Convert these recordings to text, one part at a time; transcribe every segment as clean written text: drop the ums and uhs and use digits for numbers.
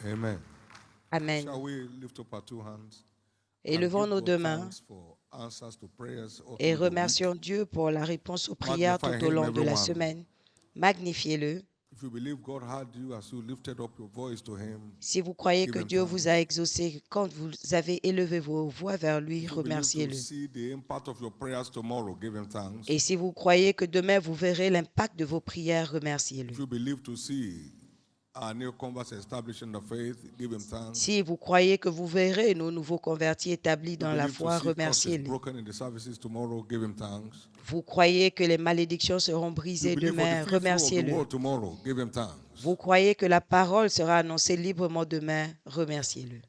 Amen. Amen. Shall we lift up our two hands and Élevons give nos deux God mains thanks for answers to prayers all et through the week? remercions Dieu pour la réponse aux prières Magnify tout au him, long de la everyone. semaine. Magnifiez-le. If you believe God heard you as you lifted up your voice to him, Si vous croyez give que him Dieu vous a thanks. exaucé quand vous avez élevé vos voix vers lui, If you believe to remerciez-le. see the impact of your prayers tomorrow, give him thanks. Et si vous croyez que demain vous verrez l'impact de vos prières, remerciez-le. If you believe to see our new converts established in the faith, give him thanks. Si vous croyez que vous verrez nos nouveaux convertis établis If you dans la believe to foi, see curses remerciez-le. broken in the services tomorrow, give him thanks. Vous croyez que les malédictions seront If you brisées believe for the demain, free flow of the remerciez-le. word tomorrow, give him thanks. Vous croyez que la parole sera annoncée librement demain, remerciez-le.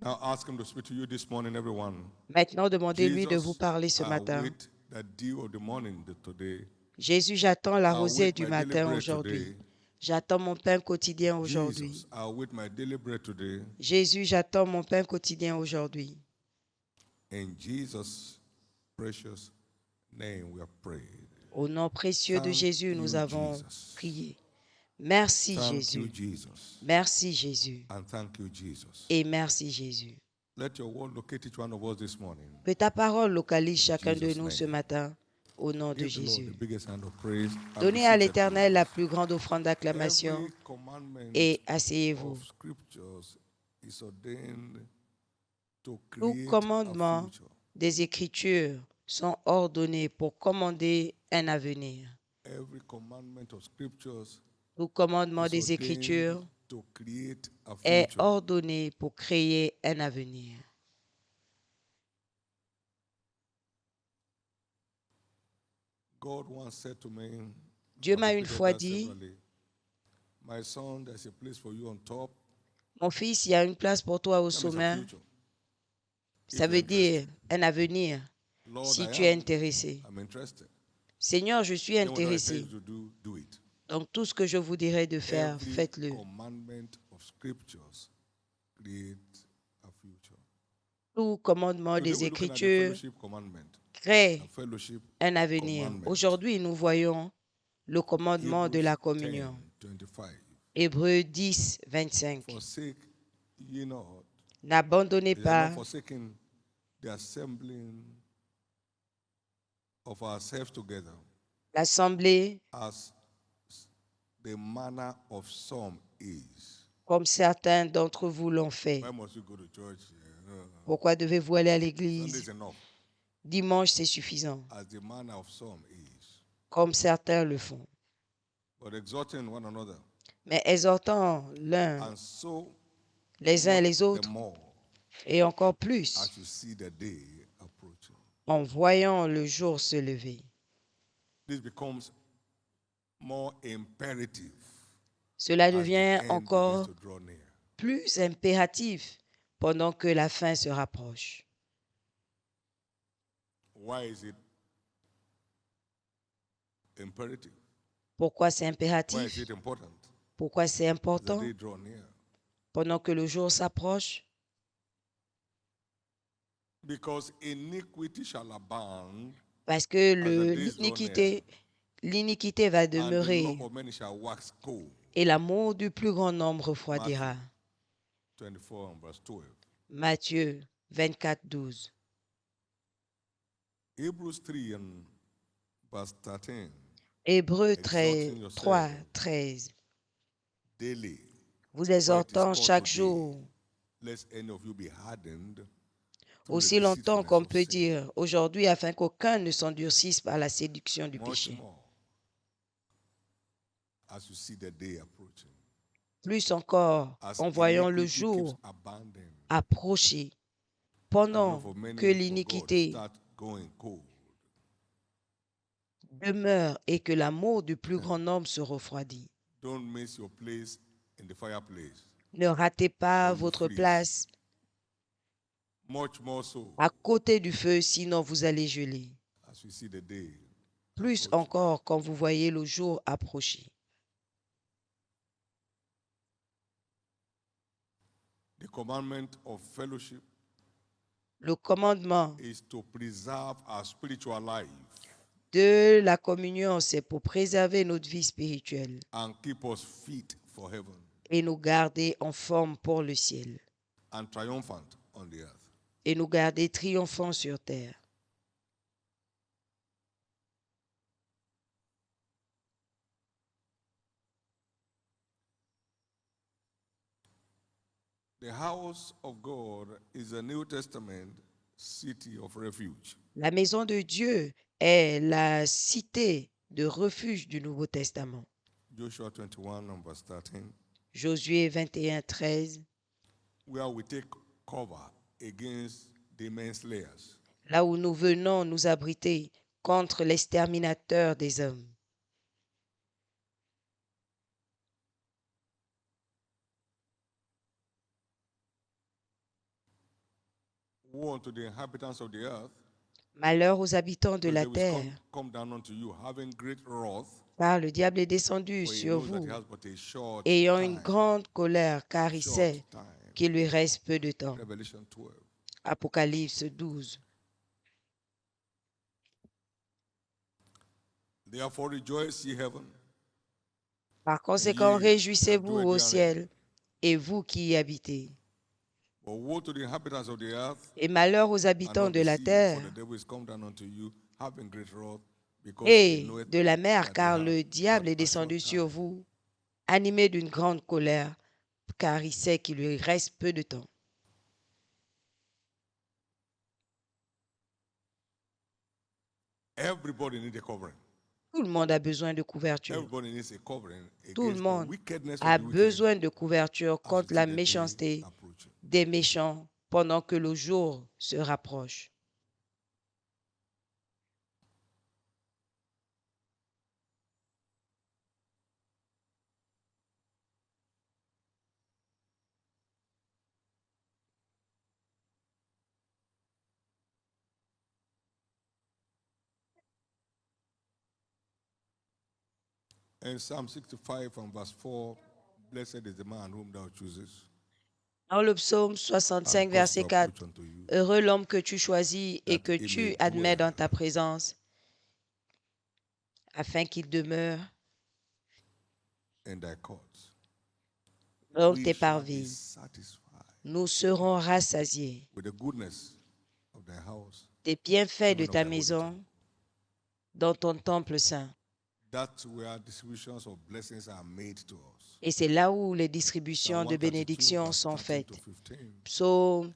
Now ask him to speak to you this morning, everyone. Maintenant, demandez-lui de vous Jesus, parler ce I matin. await the dew of the morning today. Jésus, j'attends la I rosée await du my daily matin bread aujourd'hui. today. J'attends mon pain quotidien aujourd'hui. Jesus, I await my daily bread today. Jésus, j'attends mon pain quotidien aujourd'hui. In Jesus' precious name we have prayed. Au nom précieux de Thank Jésus, nous you, avons Jesus. prié. Merci Thank you, Jésus. Jesus. Merci Jésus. And thank you, Jesus. Et merci Jésus. Let your word locate each one of us this morning. Que ta parole localise chacun de Jesus' nous name. ce matin, au nom de Give the Lord Jésus. the biggest hand of praise. and Donnez be à seated, l'Éternel la please. plus grande offrande d'acclamation Every commandment et asseyez-vous. of scriptures is ordained to Tout create a commandement future. des Écritures sont ordonnés pour commander un avenir. Every commandment of scriptures Tout commandement is des Écritures ordained to create a est future. ordonné pour créer un avenir. God once said to me, Dieu I've m'a une repeated fois that dit, severally, my son, there's a place for you on top. mon fils, il y a une place pour toi au That means a sommet. future. Ça If veut you're dire interested. un avenir, Lord, si I tu es am. intéressé. I'm interested. Seigneur, je suis Then whatever I tell intéressé. you to do, do it. Donc tout ce que je vous dirai de faire, Every faites-le. commandment of scriptures create a future. Tout commandement Today des we're looking at the Écritures fellowship commandment. crée A fellowship un avenir. commandment. Aujourd'hui, nous voyons le commandement de Hebrews la 10, communion. 25. Hébreux 10, 25. Forsake ye not. N'abandonnez They are not pas forsaking the assembling of ourselves together l'assemblée as the manner of some is. comme certains d'entre vous l'ont fait. Why must you go to church? Pourquoi devez-vous aller à Sunday l'église? is enough. Dimanche, c'est suffisant, As the manner of some is. comme certains le font. But exhorting one another. Mais exhortant l'un And so les uns et much les the autres, more et encore plus as you see the day approaching. en voyant le jour se lever. This becomes more imperative Cela as the devient end begins encore to draw near. plus impératif pendant que la fin se rapproche. Why is it imperative? Pourquoi c'est Why is impératif? it important? Pourquoi c'est As the important day draw near. pendant que le jour s'approche? Because iniquity shall abound, Parce que as the days draw near, l'iniquité va and the demeurer love of many shall wax cold. et l'amour du plus grand nombre refroidira. 24 and verse 12. Matthieu 24, 12. Hebrews 3 and verse 13. Hébreux Exhorting 3, yourself 13. daily, Vous while it is exhortant called chaque today, jour, lest any of you be hardened through the aussi longtemps qu'on deceitfulness of peut sin. dire aujourd'hui, afin qu'aucun ne s'endurcisse par la séduction du Much péché. more as you see the day approaching. Plus encore, As en voyant le iniquity jour keeps abounding, approcher, and pendant love of many que for God l'iniquité start going cold. demeure et que l'amour du plus grand nombre se refroidit. Don't miss your place in the fireplace. Ne ratez pas Or you votre freeze. place Much more so à côté du feu, sinon vous allez geler. as we see the day Plus approaching. encore quand vous voyez le jour approcher. The commandment of fellowship Le commandement is to preserve our spiritual life de la communion, c'est pour préserver notre vie spirituelle and keep us fit for heaven et nous garder en forme pour le ciel and triumphant on the earth. et nous garder triomphants sur terre. The house of God is a New Testament city of refuge. La maison de Dieu est la cité de refuge du Nouveau Testament. Joshua 21 and verse 13, Josué 21, 13, where we take cover against the manslayers. là où nous venons nous abriter contre l'exterminateur des hommes. Woe unto the inhabitants of the earth, Malheur aux habitants de because la they will terre, come down unto you, having great wrath, car le diable est descendu for he sur knows that vous, he has but a short ayant une time. grande colère, car il Short sait time. qu'il lui reste peu de temps. Revelation 12. Apocalypse 12. Therefore rejoice, ye heaven, Par conséquent, ye réjouissez-vous that au dwell therein. ciel, et vous qui y habitez. But woe to the inhabitants of the earth, Et malheur aux and habitants of de the la sea, terre for the devil is come down unto you, having great wrath, because he et knoweth de la mer, that car they le have diable but est a short descendu sur time. vous, animé d'une grande colère, car il sait qu'il lui reste peu de temps. Everybody needs a covering. Tout le monde a besoin de couverture. Everybody needs a covering Tout le against the monde wickedness of a the wicked besoin de couverture as we contre la see the day méchanceté approaching. des méchants pendant que le jour se rapproche. In Psalm 65 and verse 4, blessed is the man whom thou choosest, Dans le psaume and 65, cause verset to 4, approach unto you, heureux l'homme que tu choisis et that que he may tu admets dans dwell ta présence, afin qu'il demeure in thy courts. dans We tes shall be parvis. satisfied Nous serons rassasiés with the goodness of thy house, des bienfaits de even of ta thy holy maison temple. dans ton temple saint. That's where distributions of blessings are made to us. Et c'est là où les Psalm distributions de 132, bénédictions verse sont 13 to faites. 15. Psaume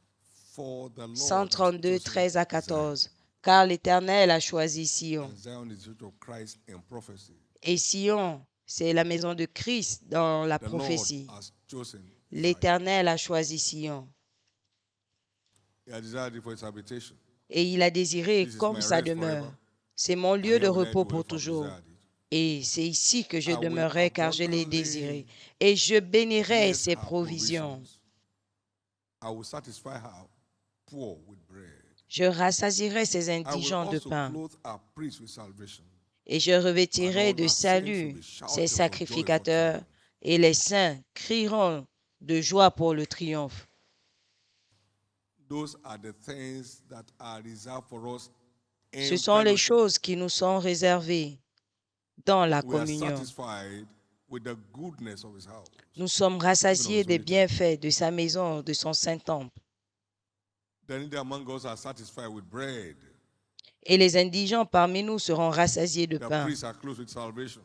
For the Lord has 132, chosen 13 à Zion, 14. Car l'Éternel a choisi Sion. and Zion is the church of Christ in prophecy. Et Sion, c'est la maison de Christ dans la The Lord prophétie. has chosen Zion. L'Éternel a choisi Sion. He has desired it for his habitation. Et il a désiré This is comme my sa rest demeure. forever, C'est mon and lieu de here will I repos dwell, pour for I've toujours. desired it. Et c'est ici que je I will demeurerai car je l'ai abundantly désiré. Et je bénirai bless ses her provisions. provisions. I will satisfy her poor with bread. Je rassasierai ses I will indigents de also pain. clothe her priests with salvation, Et je and revêtirai all de her saints will salut be ses shouting for joy for sacrificateurs, triumph. et les saints crieront de joie pour le triomphe. Those are the things that are reserved for us Ce in sont les fellowship. choses qui nous sont réservées dans la We are communion. satisfied with the goodness of his house. Nous sommes rassasiés his des holy temple. bienfaits de sa maison, de son saint temple. The needy among us are satisfied with bread. Et les indigents parmi nous seront rassasiés de The pain. priests are clothed with salvation.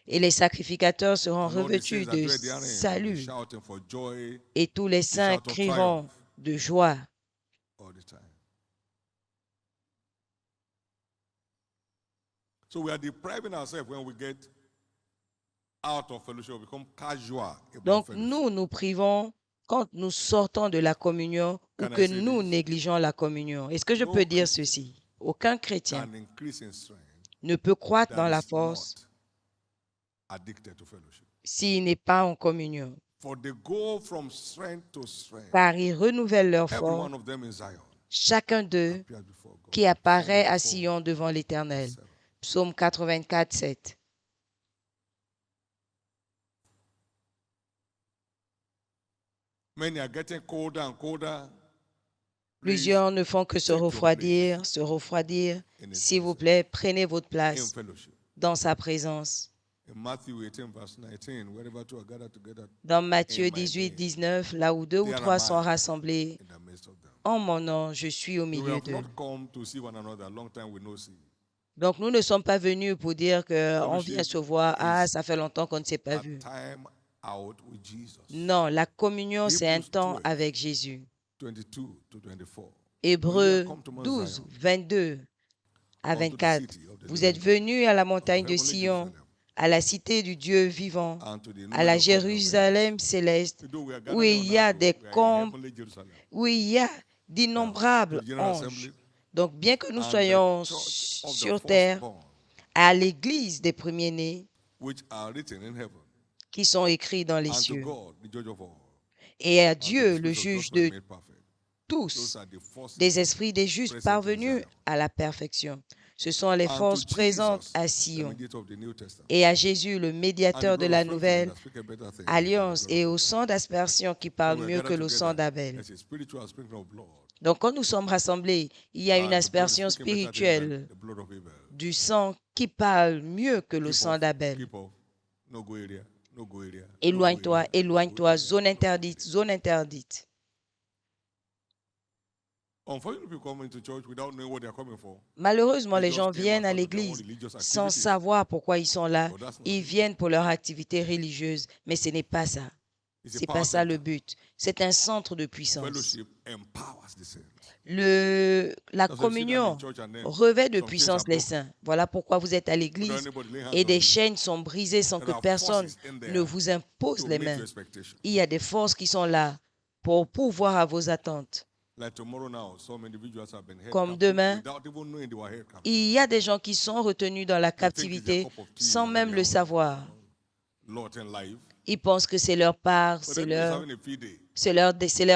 Et les sacrificateurs seront And all the saints revêtus that de dwell therein will be salut. shouting for joy Et tous les saints shout of crieront triumph. de joie. All the time. So we are depriving ourselves when we get out of fellowship, we become casual about Donc fellowship. nous nous privons quand nous sortons de la communion ou Can I que say nous this? négligeons la communion. Est-ce que je No peux dire Christian ceci? Aucun chrétien Can increase in strength ne peut croître that dans la is force not addicted to fellowship. s'il n'est pas en communion, For they go from strength to strength. car ils renouvellent leur Every force, one of them in Zion chacun d'eux appears before God. qui apparaît Psalm à 84, Sion devant l'Éternel. 7. Psaume 84, 7. Many are getting colder and colder, Plusieurs ne font que take your se refroidir. in His S'il vous presence, plaît, prenez votre in place fellowship. dans sa présence. In Matthew 18, verse 19, wherever two are gathered together Dans Matthieu in my 18, name, 19, là où deux ou there trois am sont I rassemblés in the midst of them. en mon nom, je suis au We milieu have d'eux. not come to see one another. Long time we no see. Donc, nous ne sommes pas venus pour dire qu'on vient Fellowship se voir. Ah, is ça fait longtemps qu'on ne s'est pas a vu. time out with Jesus. Non, la communion, c'est un Hebrews temps 12, avec Jésus. 22 to 24. When Hébreux you come to Mount 12, Zion, 22 à unto the 24. city of the Vous living êtes God, venus à la unto montagne de heavenly Sion, Jerusalem, à la cité du Dieu vivant, and to the à la innumerable company of Jérusalem angels. céleste, Though we are où gathered il on y a earth, des we are in com- heavenly Jerusalem. où il y a To d'innombrables the General anges. Assembly Donc, bien que nous and the soyons church of the sur terre, firstborn, à l'église des premiers-nés which are written in heaven, qui sont écrits dans les and to cieux, God, the judge of all, et à and to the Dieu, le spirits of juge just men de made perfect. tous, Those are the forces des esprits des justes present in parvenus Zion. à la perfection. Ce sont les And to forces présentes Jesus, à the Sion, mediator of the New Testament, et à Jésus, le and the médiateur de blood la of sprinkling nouvelle that speaketh better things than the alliance, blood et of au Abel. sang d'aspersion qui When parle we are mieux que gathered le sang together, d'Abel. there's a spiritual sprinkling of blood, Donc, quand nous sommes rassemblés, il y a une and the blood is aspersion speaking better things than spirituelle the blood of Abel. du sang qui parle mieux que le Keep sang off, d'Abel. keep off, no go area, no go area, no go Éloigne-toi, area, no go éloigne-toi, area, zone no go interdite, area. zone interdite. Unfortunately, people come into church without knowing what they are coming for. Malheureusement, They les just gens came viennent as à part of their own l'église religious sans activities. savoir pourquoi ils sont là. But that's not Ils it. viennent pour leur activité religieuse, mais ce n'est pas ça. It's a C'est pas power ça le center. but. C'est un centre de puissance. Fellowship empowers the saints. La That's why you sit down in communion church and then revêt de some chains are puissance les broken saints. Voilà pourquoi vous êtes à without l'église anybody laying hands et on des you. chaînes sont brisées sans que There are personne forces in ne there vous impose to les meet your mains. expectations. Il y a des forces qui sont là pour pourvoir à vos attentes. Like tomorrow now, some individuals have been held Comme captive demain, without even knowing they were held captive. il y a des gens qui sont retenus dans la They think it's their captivité cup of tea sans and même their le own savoir. lot in life. Ils pensent que c'est leur part, But the enemy is having a field day. c'est leur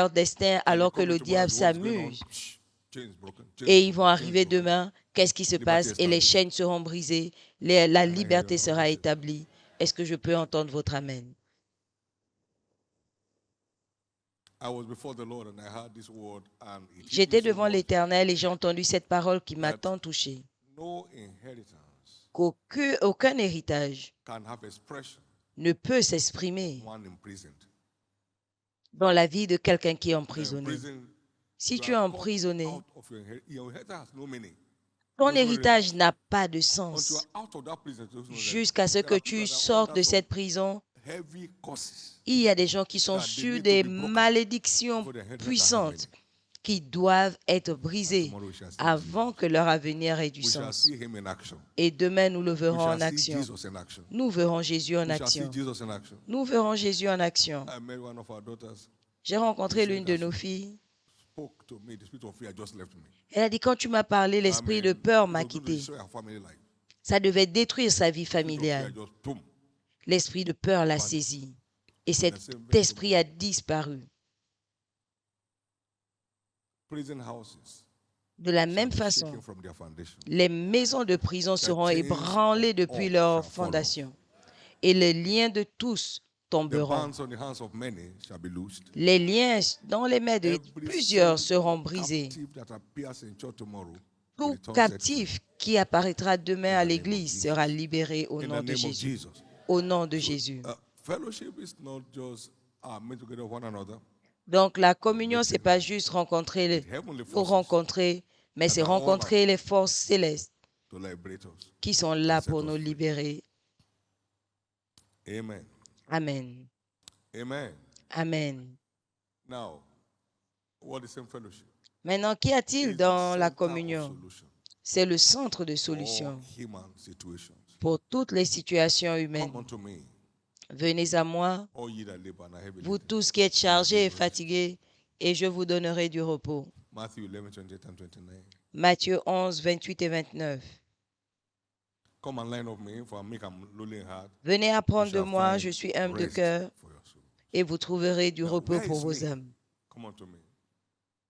destin, And they alors que come le in tomorrow, diable what is going on? s'amuse. Chains broken, Et ils vont chains arriver broken. demain, qu'est-ce qui se Liberty passe? Et les established. chaînes seront brisées, la And I hear liberté your sera amen. établie. Est-ce que je peux entendre votre Amen? I was before the Lord and I heard this word and it hit me J'étais so devant much l'Éternel et j'ai entendu cette parole qui m'a that tant touché. no inheritance Qu'aucun héritage can have expression ne peut s'exprimer one imprisoned. dans la vie de quelqu'un qui est The emprisonné. imprisoned, Si you tu es are cut emprisonné, out of your inheritance has no meaning. ton There's no héritage heritage. n'a pas de Until you sens are out of that prison, there's no heritage. jusqu'à ce There que are people tu that are sortes under de some cette prison. heavy curses Il y a des gens qui sont that they sur need to des be broken malédictions before their inheritance can have puissantes meaning. qui doivent être And brisées tomorrow we shall see avant Jesus. que leur avenir ait du We shall sens. see him in action. Et demain, nous le We verrons shall en see action. Jesus in action. Nous verrons Jésus en We shall see action. Jesus in action. Nous verrons Jésus en action. I met one of our daughters. J'ai rencontré She l'une said de as nos she filles. spoke to me, the spirit of fear just left me. Elle a dit, quand tu m'as parlé, I l'esprit de mean, peur it m'a was going to quitté. destroy her family life. Ça devait détruire sa vie Spirit of fear familiale. just boom. L'esprit de peur l'a Vanished. saisi. Et In the cet same vein esprit a disparu. Prison houses De la shall même be façon, shaken from their foundation. les maisons de prison The seront chains ébranlées of depuis all leur shall fall off. fondation. Et les liens de tous The tomberont. bands on the hands of many shall be loosed. Les liens dans les mains de Every plusieurs soul seront brisés. captive that appears in church tomorrow will Tout return set free. captif qui apparaîtra demain In à the name of l'église Jesus. sera libéré au In nom the de name of Jésus. Jesus. Au nom de So, Jésus. Fellowship is not just meet together one another. Donc la communion, c'est meeting pas juste rencontrer with heavenly pour forces rencontrer, mais that c'est are all rencontrer les forces célestes to liberate us qui sont là and set pour us nous free. libérer. Amen. Amen. Amen. Amen. Now, what is in fellowship? Maintenant, qu'y a-t-il It's the dans la center of communion? solution C'est le centre de for all solution human situations. pour toutes les situations humaines. Come unto me, Venez à moi, all ye that labor and are heavy vous laden. tous qui êtes chargés et rest. fatigués, et je vous donnerai du repos. Matthew 11, 28 and 29. Matthieu 11, 28 et 29. Come and learn of me, for I'm meek and lowly in heart. Venez You apprendre de shall moi, find je suis humble de rest cœur, for your soul. et vous trouverez du Now, repos where pour is vos me? âmes. Come unto me.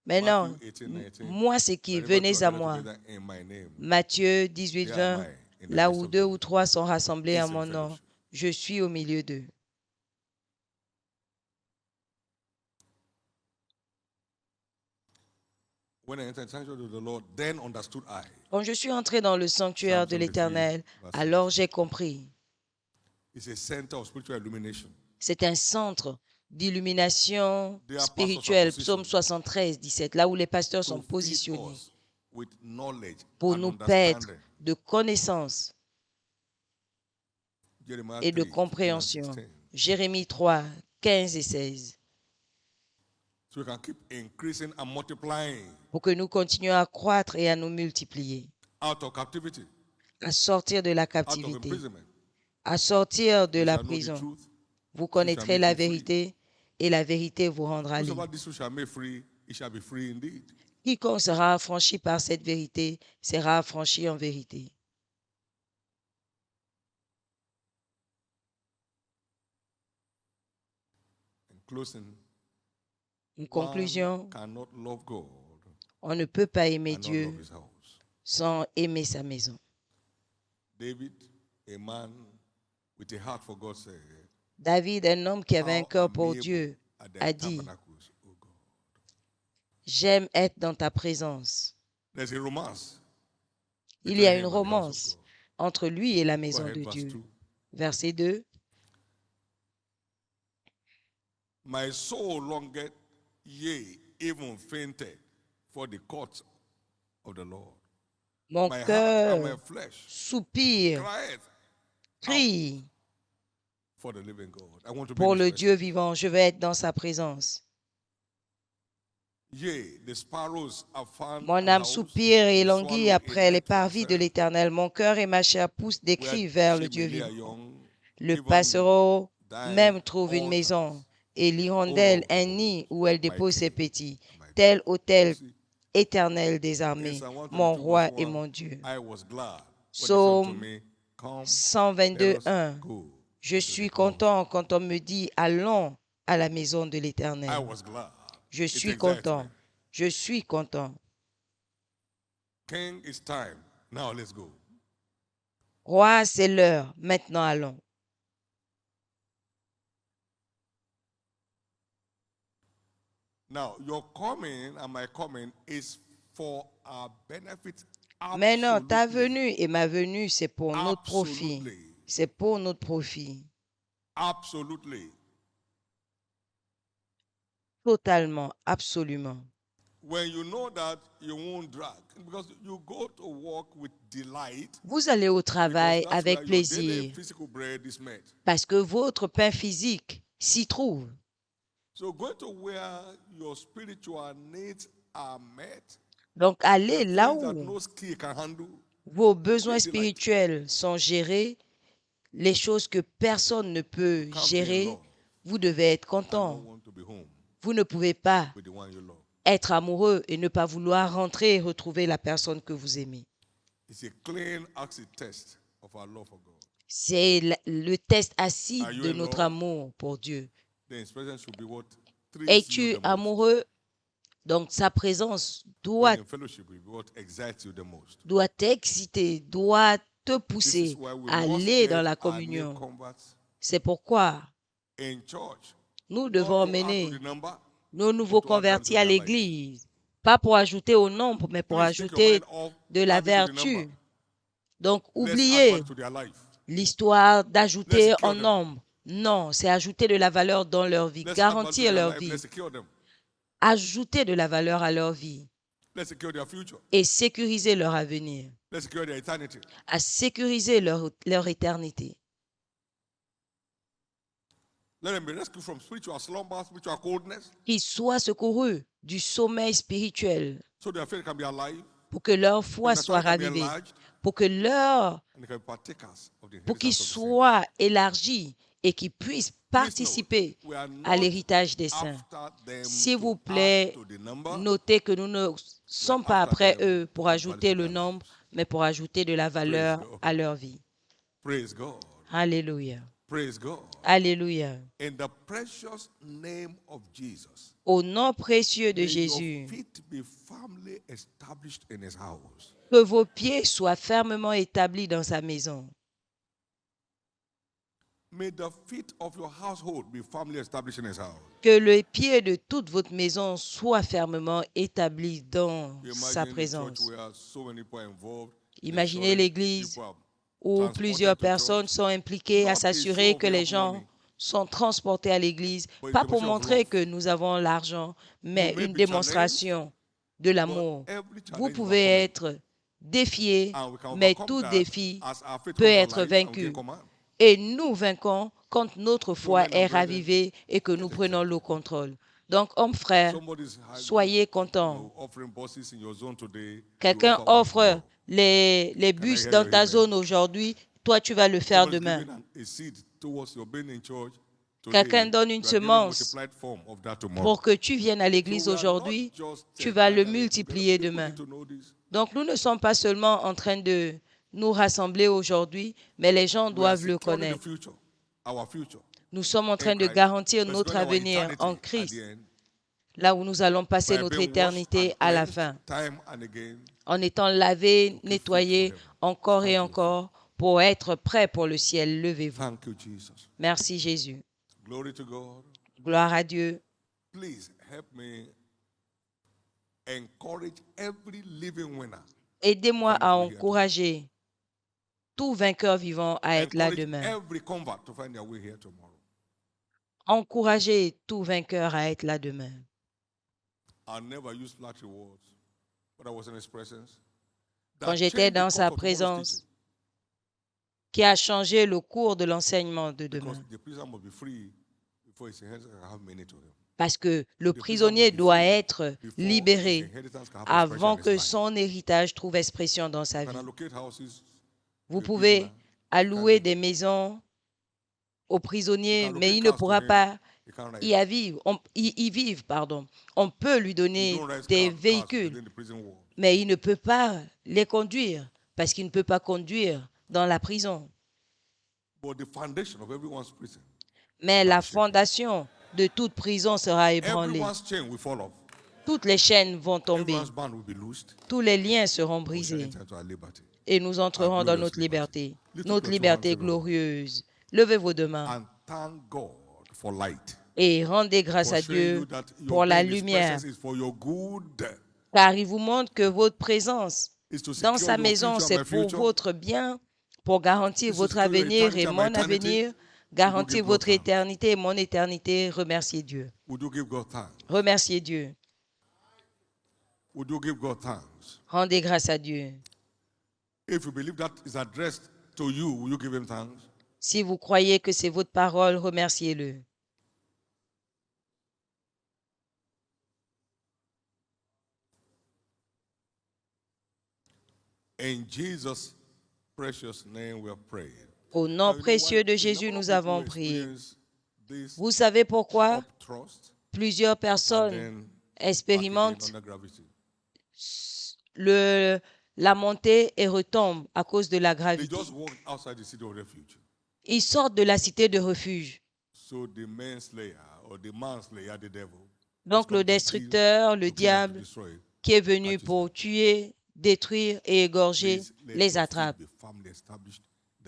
Maintenant, Matthew 18, 19. moi c'est qui? Wherever two Venez are à gathered moi. together in my name, Matthieu 18, there am 20. I in the Là midst où of deux them. ou trois sont rassemblés à It's in mon nom, fellowship. je suis au milieu d'eux. When I entered the sanctuary of the Lord, then understood I. Quand je suis entré dans le sanctuaire de l'Éternel, alors j'ai compris. It's a center of spiritual illumination. C'est un centre d'illumination There are pastors spirituelle. positioned Psaume 73, 17, là où les pasteurs sont to feed positionnés us with knowledge pour and nous paître understanding. de connaissances Jeremiah et de 3, 15 and compréhension. 16. Jérémie 3, 15 et 16. So we can keep increasing and multiplying Pour que nous continuions à croître et à nous multiplier, out of captivity, à sortir de la out of captivité, imprisonment. à sortir de You la shall know the prison. truth. Vous It shall connaîtrez make la you free. vérité et la vérité vous rendra libre. Whosoever this truth shall make free, it shall be free indeed. Quiconque sera affranchi par cette vérité sera affranchi en vérité. In closing, Une one conclusion, cannot love God on ne peut pas aimer and not love Dieu his house. sans aimer sa maison. David, a man with a heart for God, said, David, un homme qui avait un "How cœur pour amiable Dieu, are thy a dit, tabernacles, O God." j'aime être dans ta présence. There's a romance Il y a between une him and the house of romance God. entre lui et la Go maison ahead, de verse Dieu. 2. Verset 2. My soul longeth, yea, even fainted, for the courts of the Lord. Mon My heart and cœur my flesh soupire, crieth crie for the living God. I want to be pour in le his Dieu presence. vivant. Je vais être dans sa présence. Yea, the sparrows have found Mon an âme house, soupire et the languit swallow a après les net for parvis de herself, l'Éternel. Mon cœur et ma chair poussent des where cris vers she le Dieu may lay her vivant. young, Le even passereau thine même trouve une altars, maison et O l'hirondelle Lord un of nid hosts, où elle my dépose ses King, petits. my God. Tel autel See, éternel des in armées, Psalm mon 122, roi verse et 1, mon Dieu. I was glad when they said unto Psaume me, Come, let 122, us 1. go Je into the suis house. content quand on me dit allons à la maison de I l'Éternel. was glad. Je It suis excites content. me. Je suis content. King, it's time. Now let's go. Roi, c'est l'heure. Maintenant allons. Now, your coming and my coming is for our benefit. Maintenant, ta Absolutely. venue et ma venue, c'est pour notre profit. Absolutely. C'est pour notre profit. Absolutely. Totalement, absolument. When you know that you won't drag, because you go to work with delight, Vous allez au because travail that's avec where your daily plaisir physical bread is made. parce que votre pain physique s'y trouve. So go to where your spiritual needs are met. Donc, The allez là things that où no skill can handle. vos besoins Take delight. spirituels sont gérés, les choses que personne ne peut Can't be in gérer, love vous devez être and not content. want to be home Vous ne pouvez pas with the one you love. être amoureux et ne pas vouloir rentrer et retrouver la personne que vous aimez. It's a clean acid test of our love for God. C'est le test Are acide you de in notre love? amour pour Dieu. Then his presence should be what thrills you Es-tu the most. amoureux? Donc sa présence Then in fellowship will be what excites you the most. doit t'exciter, doit te This is pousser why we à must aller get dans la our new communion. converts C'est pourquoi in church. nous Not devons to add to emmener the number, nos nouveaux but to add value to convertis à their lives. l'église, pas pour ajouter au nombre, mais pour Please take your ajouter mind off de la adding to the vertu. number. Donc Let's add oubliez value to their life. l'histoire d'ajouter Let's secure en them. nombre. Non, c'est ajouter de la valeur dans leur vie, Let's add value to garantir their leur life. vie, Let's secure them. ajouter de la valeur à leur vie Let's secure their future. et sécuriser leur avenir, Let's secure their eternity. à sécuriser leur éternité. Let them be rescued from spiritual slumber, spiritual coldness, Qu'ils soient secourus du sommeil spirituel so their faith can be alive, pour que leur their foi soit understanding can be ravivée, enlarged, pour que leur, and they can be partakers of the pour qu'ils inheritance of the saints. soient élargis et qu'ils puissent Please note, participer we are à not l'héritage des saints. after them S'il to vous add plaît, to the number. notez que nous ne sommes pas after après them eux to pour add value ajouter to le their nombre, lives. mais pour ajouter de la valeur God. à leur vie. Praise God. Alléluia. Praise God. Alléluia. In the precious name of Jesus, Au nom précieux de may Jésus, your feet be firmly established in his house. que vos pieds soient fermement établis dans sa maison. May the feet of your household be firmly established in his house. Que le pied de toute votre maison soit fermement établi dans You sa imagine a church présence. where so many people are involved in Imaginez ensuring l'église people are où transported plusieurs to personnes church, sont impliquées à not a s'assurer show que of les wealth gens money, sont transportés à l'église, but a pas pour demonstration of montrer love. que nous avons l'argent, mais You may une be challenged, démonstration de but l'amour. every Vous challenge pouvez overcome it. être défié, And we can mais overcome tout that défi as our faith peut comes être alive and we gain vaincu. command. Et nous vaincons quand notre foi men and est brethren, ravivée et que nous get prenons excited. le contrôle. Donc, hommes frères, Somebody's soyez contents. offering buses in your zone today. You Quelqu'un offer one offre tomorrow. les Can I bus hear dans your ta amen? zone aujourd'hui, toi tu vas le faire Someone's demain. giving a seed towards your being in church Quelqu'un today. donne une You are giving semence multiplied form of that tomorrow. pour que tu viennes à So l'église we are not aujourd'hui, just tu vas le gathering together. multiplier People demain. need to know this. Donc nous ne sommes pas seulement en train de nous rassembler aujourd'hui, mais les gens We are doivent le securing the connaître. future, our future Nous sommes en in train de Christ, garantir but notre spending our avenir eternity en at the Christ, end là où nous allons passer by notre being washed éternité and à la cleansed fin, time and again. en étant lavés, keep fit nettoyés for heaven. encore et Stand to your encore pour être prêts pour le ciel. Levez-vous. Thank you, Jesus. Merci Jésus. Glory to God. Gloire à Dieu. Please help me encourage every living winner. Aidez-moi Find à his way here encourager tout vainqueur vivant à être là Encourage demain. every convert to find their way here tomorrow. Encourager tout vainqueur à être là demain. I never used flattery words, but I was in his presence. Quand That j'étais changed the dans course sa of tomorrow's présence, teaching. qui a changé le cours de l'enseignement de Because demain. the prisoner must be free before his inheritance can have meaning to him. Parce que le The prisoner prisonnier must be doit free être before his libéré inheritance can have expression avant in his que life. son héritage trouve expression dans sa You can vie. allocate houses Vous to a pouvez prisoner. allouer des maisons aux prisonniers, mais il ne pourra pas He can't ride. y vivre. Y vivre, pardon. On peut lui You donner don't raise des cars véhicules, within the prison wall. mais il ne peut pas les conduire parce qu'il ne peut pas conduire dans la prison. But the foundation of everyone's prison, Mais la fondation de toute prison sera ébranlée. everyone's chain will fall off. Toutes les chaînes vont tomber. Everyone's band will be loosed. Tous les liens seront We shall brisés enter into our liberty. et nous entrerons Our dans glorious notre liberté. Lift up Notre your two liberté hands, everyone, glorieuse. Levez vos deux mains and thank God for light. et rendez grâce For à showing Dieu you that your pour la being in His lumière, presence is for your good. car il vous montre que votre présence Is to dans secure sa your maison, future and c'est my pour future. votre bien, pour garantir Is to votre secure your avenir eternity et and my mon eternity. avenir, garantir give God votre thanks? éternité et mon éternité. Remerciez Dieu. Would you give God thanks? Remerciez Dieu. Would you give God thanks? Rendez grâce à Dieu. If you believe that is addressed to you, will you give Him thanks? Si vous croyez que c'est votre parole, remerciez-le. In Jesus' precious name we have prayed. Au nom Now, you know précieux why? de A Jésus, number of nous people avons prié. experience this Vous savez pourquoi upthrust plusieurs and personnes then back expérimentent again under gravity. la montée et retombent à cause de la They gravité. just walk outside the city of refuge. Ils sortent de la cité de refuge. So the manslayer or the manslayer, the devil, Donc le destructeur, le diable, qui est venu catches pour tuer, détruire et égorger, les attrape.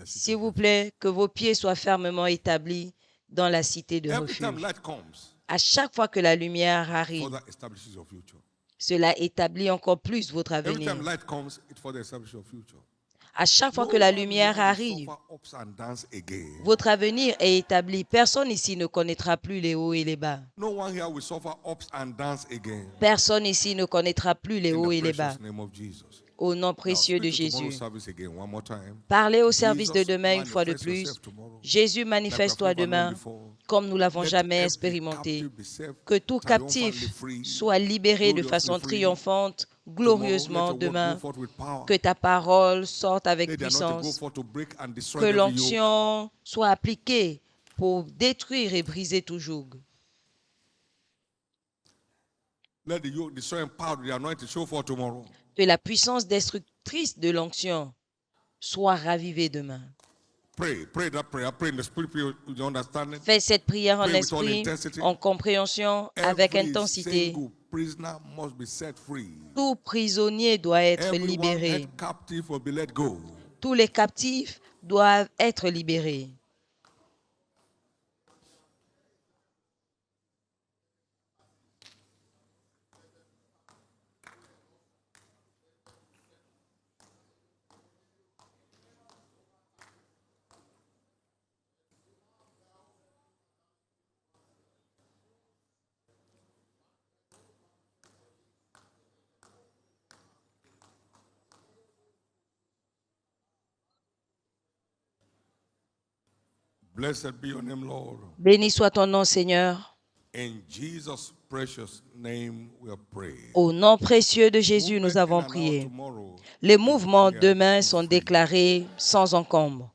S'il vous plaît, que vos pieds soient fermement établis dans la cité de Every time refuge. light comes, À chaque fois que la lumière arrive, further establishes your future. cela établit encore plus votre Every avenir. time light comes, it further establishes your future. À chaque fois No que la one lumière here will arrive, suffer ups and downs again. votre avenir est établi. Personne ici ne connaîtra plus les hauts et les bas. No one here will suffer ups and downs again. Personne ici ne connaîtra plus les In hauts the et les bas. precious name of Jesus. Au nom Now, précieux de speak to tomorrow's Jésus. service again one more time. Parlez au service de Jesus, demain une fois de manifest plus. yourself tomorrow. Jésus, Like we manifeste-toi have never known demain before. comme nous l'avons Let jamais every expérimenté. captive be set Que tout triumphantly captif free, soit libéré de gloriously façon free. triomphante, Tomorrow, glorieusement let your word demain. go forth with power. Que ta parole sorte avec Let the anointing go puissance. forth to break and destroy Que every yoke. l'onction soit appliquée pour détruire et briser tout joug. Let the yoke destroying power of the anointing show forth tomorrow. Que la puissance destructrice de l'onction soit ravivée demain. Pray that prayer. Pray in the spirit, pray with the understanding. Fais cette prière en Pray with all esprit, intensity. en compréhension, avec Every intensité. single prisoner must be set free. Tout prisonnier doit être Everyone libéré. held captive will be let go. Tous les captifs doivent être libérés. Blessed be your name, Lord. Béni soit ton nom, Seigneur. In Jesus' precious name we are praying. Au nom précieux de Jésus, nous avons prié. Les mouvements demain sont déclarés sans encombre.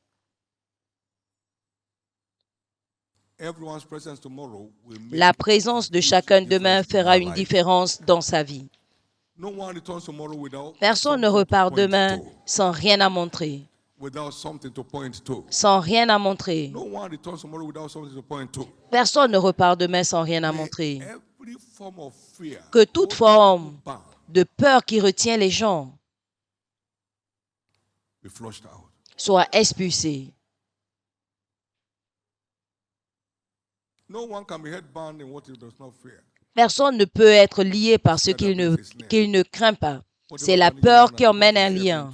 La présence de chacun demain fera une différence dans sa vie. Personne ne repart demain sans rien à montrer. Sans rien à montrer. Personne ne repart demain sans rien à montrer. Que toute forme de peur qui retient les gens soit expulsée. Personne ne peut être lié par ce qu'il ne craint pas. C'est la peur qui emmène un lien.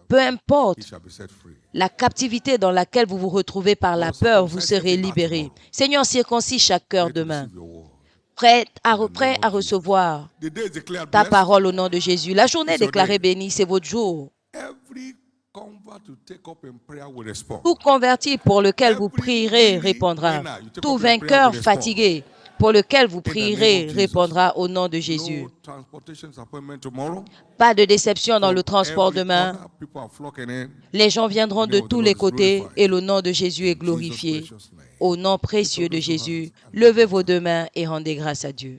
Peu importe la captivité dans laquelle vous vous retrouvez par la peur, vous serez libéré. Seigneur, circoncis chaque cœur demain, prêt à recevoir ta parole au nom de Jésus. La journée déclarée bénie, c'est votre jour. Tout converti pour lequel vous prierez répondra. Tout vainqueur fatigué pour lequel vous prierez répondra au nom de Jésus. Pas de déception dans le transport demain. Les gens viendront de tous les côtés et le nom de Jésus est glorifié. Au nom précieux de Jésus, levez vos deux mains et rendez grâce à Dieu.